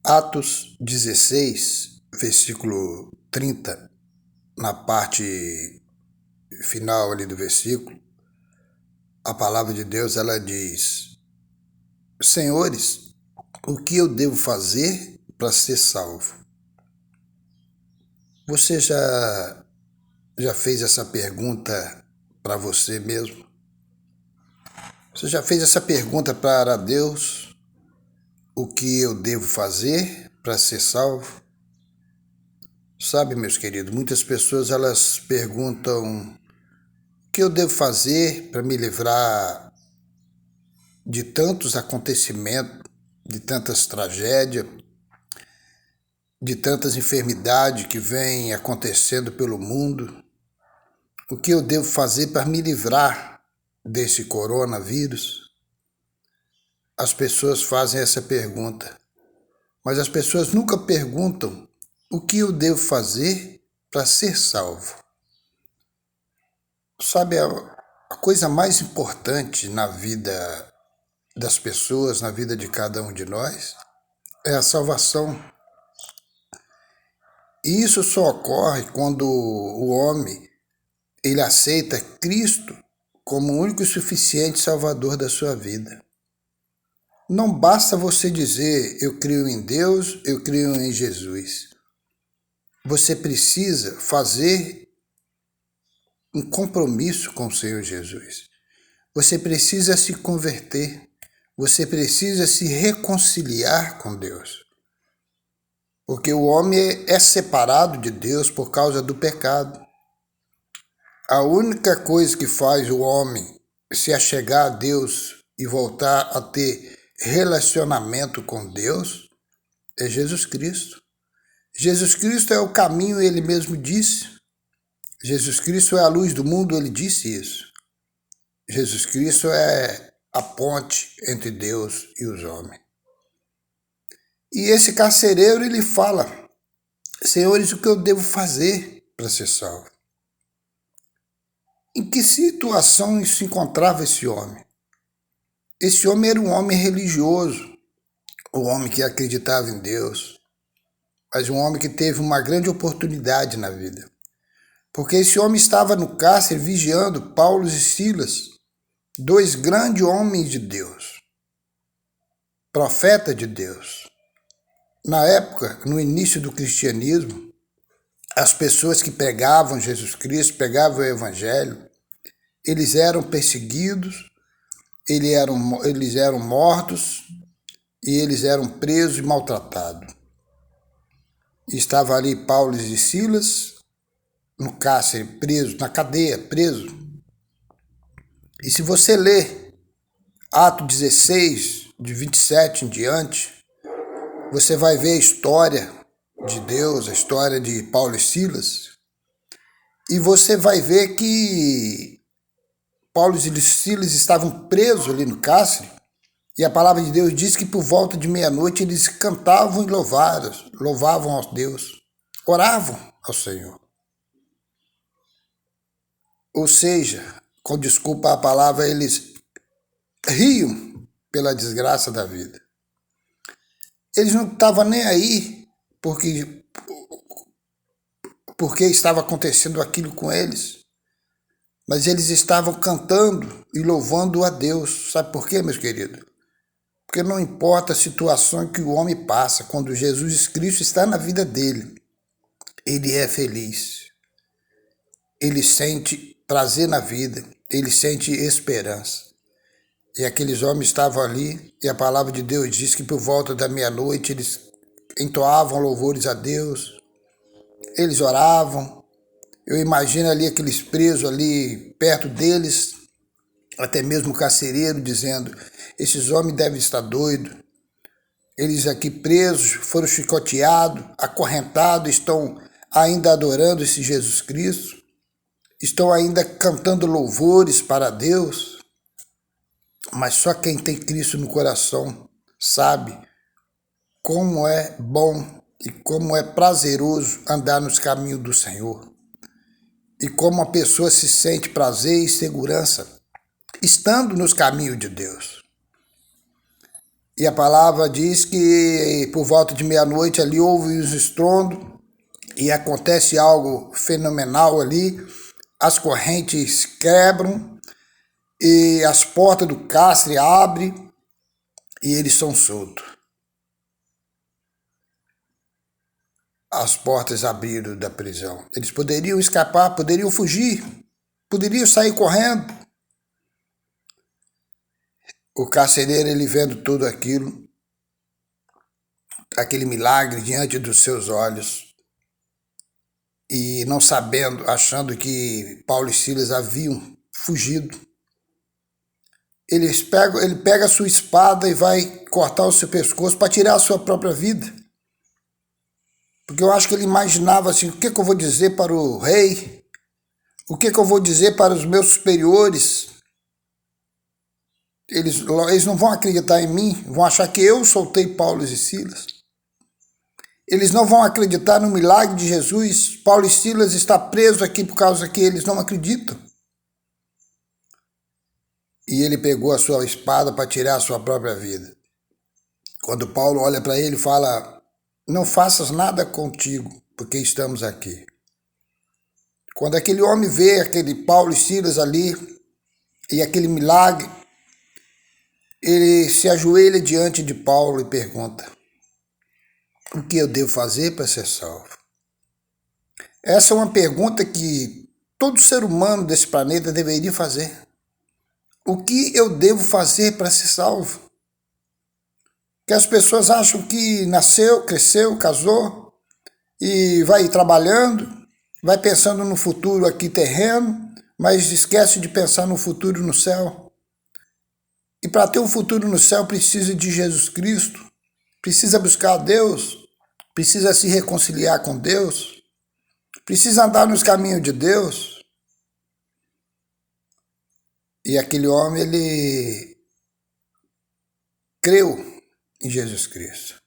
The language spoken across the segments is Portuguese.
Atos 16, versículo 30, na parte final ali do versículo, a palavra de Deus ela diz: Senhores, o que eu devo fazer para ser salvo? Você já fez essa pergunta para você mesmo? Você já fez essa pergunta para Deus? O que eu devo fazer para ser salvo? Sabe, meus queridos, muitas pessoas elas perguntam: o que eu devo fazer para me livrar de tantos acontecimentos, de tantas tragédias, de tantas enfermidades que vêm acontecendo pelo mundo? O que eu devo fazer para me livrar desse coronavírus? As pessoas fazem essa pergunta, mas as pessoas nunca perguntam o que eu devo fazer para ser salvo. Sabe, a coisa mais importante na vida das pessoas, na vida de cada um de nós, é a salvação. E isso só ocorre quando o homem ele aceita Cristo como o único e suficiente Salvador da sua vida. Não basta você dizer: eu creio em Deus, eu creio em Jesus. Você precisa fazer um compromisso com o Senhor Jesus. Você precisa se converter. Você precisa se reconciliar com Deus. Porque o homem é separado de Deus por causa do pecado. A única coisa que faz o homem se achegar a Deus e voltar a ter relacionamento com Deus é Jesus Cristo. Jesus Cristo é o caminho, ele mesmo disse. Jesus Cristo é a luz do mundo, ele disse isso. Jesus Cristo é a ponte entre Deus e os homens. E esse carcereiro, ele fala: Senhores, o que eu devo fazer para ser salvo? Em que situação se encontrava esse homem? Esse homem era um homem religioso, um homem que acreditava em Deus, mas um homem que teve uma grande oportunidade na vida. Porque esse homem estava no cárcere vigiando Paulo e Silas, dois grandes homens de Deus, profeta de Deus. Na época, no início do cristianismo, as pessoas que pregavam Jesus Cristo, pregavam o Evangelho, eles eram perseguidos, eles eram mortos e eles eram presos e maltratados. Estava ali Paulo e Silas no cárcere, preso, na cadeia, preso. E se você ler Atos 16, de 27 em diante, você vai ver a história de Deus, a história de Paulo e Silas, e você vai ver que Paulo e Silas estavam presos ali no cárcere, e a palavra de Deus diz que por volta de meia-noite eles cantavam e louvavam a Deus, oravam ao Senhor. Ou seja, com desculpa a palavra, eles riam pela desgraça da vida. Eles não estavam nem aí porque estava acontecendo aquilo com eles, mas eles estavam cantando e louvando a Deus. Sabe por quê, meus queridos? Porque não importa a situação que o homem passa, quando Jesus Cristo está na vida dele, ele é feliz. Ele sente prazer na vida, ele sente esperança. E aqueles homens estavam ali, e a palavra de Deus diz que por volta da meia-noite eles entoavam louvores a Deus, eles oravam. Eu imagino ali aqueles presos ali perto deles, até mesmo o carcereiro dizendo: esses homens devem estar doidos, eles aqui presos, foram chicoteados, acorrentados, estão ainda adorando esse Jesus Cristo, estão ainda cantando louvores para Deus. Mas só quem tem Cristo no coração sabe como é bom e como é prazeroso andar nos caminhos do Senhor. E como a pessoa se sente prazer e segurança estando nos caminhos de Deus. E a palavra diz que por volta de meia-noite ali houve os estrondos e acontece algo fenomenal ali. As correntes quebram e as portas do cárcere abrem e eles são soltos. As portas abriram da prisão. Eles poderiam escapar, poderiam fugir, poderiam sair correndo. O carcereiro, ele vendo tudo aquilo, aquele milagre diante dos seus olhos, e não sabendo, achando que Paulo e Silas haviam fugido, ele pega a sua espada e vai cortar o seu pescoço para tirar a sua própria vida. Porque eu acho que ele imaginava assim, o que eu vou dizer para o rei? O que eu vou dizer para os meus superiores? Eles não vão acreditar em mim, vão achar que eu soltei Paulo e Silas. Eles não vão acreditar no milagre de Jesus. Paulo e Silas está preso aqui por causa que eles não acreditam. E ele pegou a sua espada para tirar a sua própria vida. Quando Paulo olha para ele e fala, não faças nada contigo, porque estamos aqui. Quando aquele homem vê aquele Paulo e Silas ali, e aquele milagre, ele se ajoelha diante de Paulo e pergunta, o que eu devo fazer para ser salvo? Essa é uma pergunta que todo ser humano desse planeta deveria fazer. O que eu devo fazer para ser salvo? Que as pessoas acham que nasceu, cresceu, casou e vai trabalhando, vai pensando no futuro aqui terreno, mas esquece de pensar no futuro no céu. E para ter um futuro no céu precisa de Jesus Cristo, precisa buscar a Deus, precisa se reconciliar com Deus, precisa andar nos caminhos de Deus. E aquele homem, ele creu em Jesus Cristo.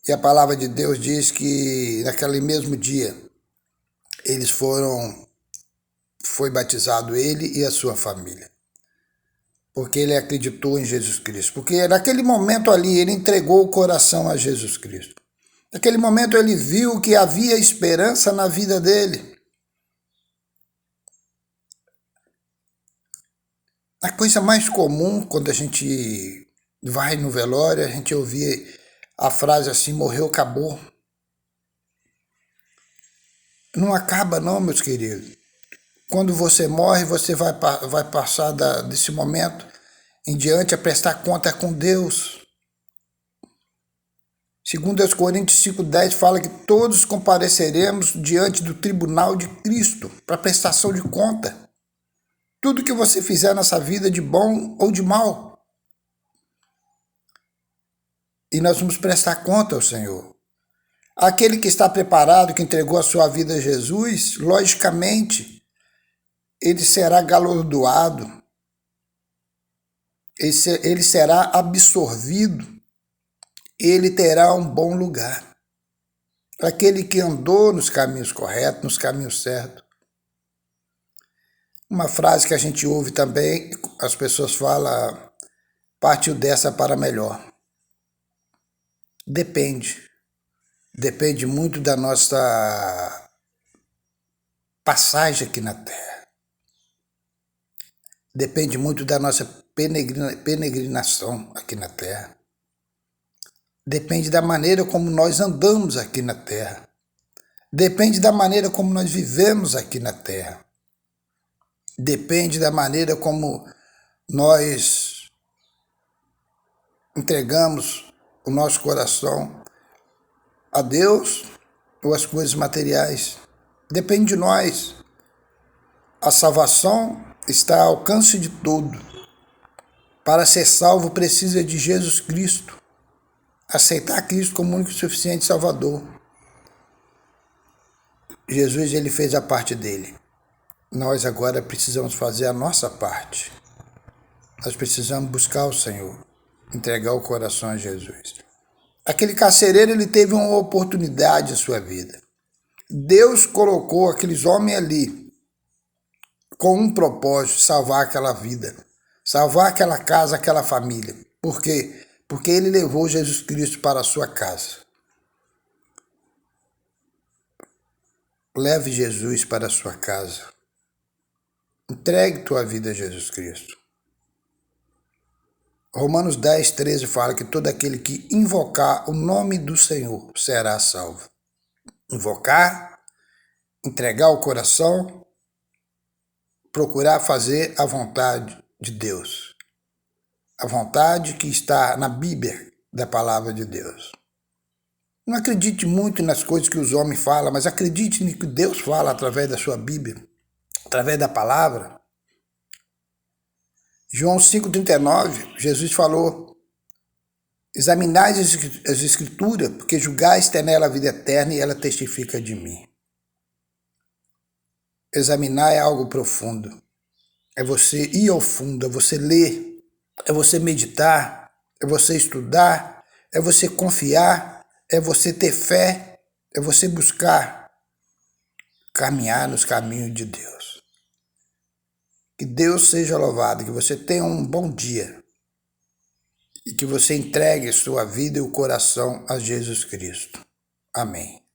E a palavra de Deus diz que naquele mesmo dia foi batizado ele e a sua família. Porque ele acreditou em Jesus Cristo. Porque naquele momento ali ele entregou o coração a Jesus Cristo. Naquele momento ele viu que havia esperança na vida dele. A coisa mais comum quando a gente vai no velório, a gente ouvir a frase assim, morreu, acabou. Não acaba não, meus queridos. Quando você morre, você vai passar desse momento em diante a prestar conta com Deus. Segundo aos Coríntios 5,10 fala que todos compareceremos diante do tribunal de Cristo para prestação de conta. Tudo que você fizer nessa vida de bom ou de mal. E nós vamos prestar conta ao Senhor. Aquele que está preparado, que entregou a sua vida a Jesus, logicamente, ele será galardoado, ele será absorvido, ele terá um bom lugar. Aquele que andou nos caminhos corretos, nos caminhos certos. Uma frase que a gente ouve também, as pessoas falam, partiu dessa para melhor. Depende muito da nossa passagem aqui na Terra. Depende muito da nossa peregrinação aqui na Terra. Depende da maneira como nós andamos aqui na Terra. Depende da maneira como nós vivemos aqui na Terra. Depende da maneira como nós entregamos o nosso coração a Deus ou às coisas materiais. Depende de nós. A salvação está ao alcance de todo. Para ser salvo precisa de Jesus Cristo. Aceitar Cristo como único e suficiente Salvador. Jesus, ele fez a parte dele. Nós agora precisamos fazer a nossa parte. Nós precisamos buscar o Senhor, entregar o coração a Jesus. Aquele carcereiro, ele teve uma oportunidade em sua vida. Deus colocou aqueles homens ali com um propósito, salvar aquela vida, salvar aquela casa, aquela família. Por quê? porque ele levou Jesus Cristo para a sua casa. Leve Jesus para a sua casa. Entregue tua vida a Jesus Cristo. Romanos 10, 13 fala que todo aquele que invocar o nome do Senhor será salvo. Invocar, entregar o coração, procurar fazer a vontade de Deus. A vontade que está na Bíblia da palavra de Deus. Não acredite muito nas coisas que os homens falam, mas acredite no que Deus fala através da sua Bíblia, através da palavra. João 5,39, Jesus falou: examinai as Escrituras, porque julgais ter nela a vida eterna e ela testifica de mim. Examinar é algo profundo. É você ir ao fundo, é você ler, é você meditar, é você estudar, é você confiar, é você ter fé, é você buscar caminhar nos caminhos de Deus. Que Deus seja louvado, que você tenha um bom dia e que você entregue sua vida e o coração a Jesus Cristo. Amém.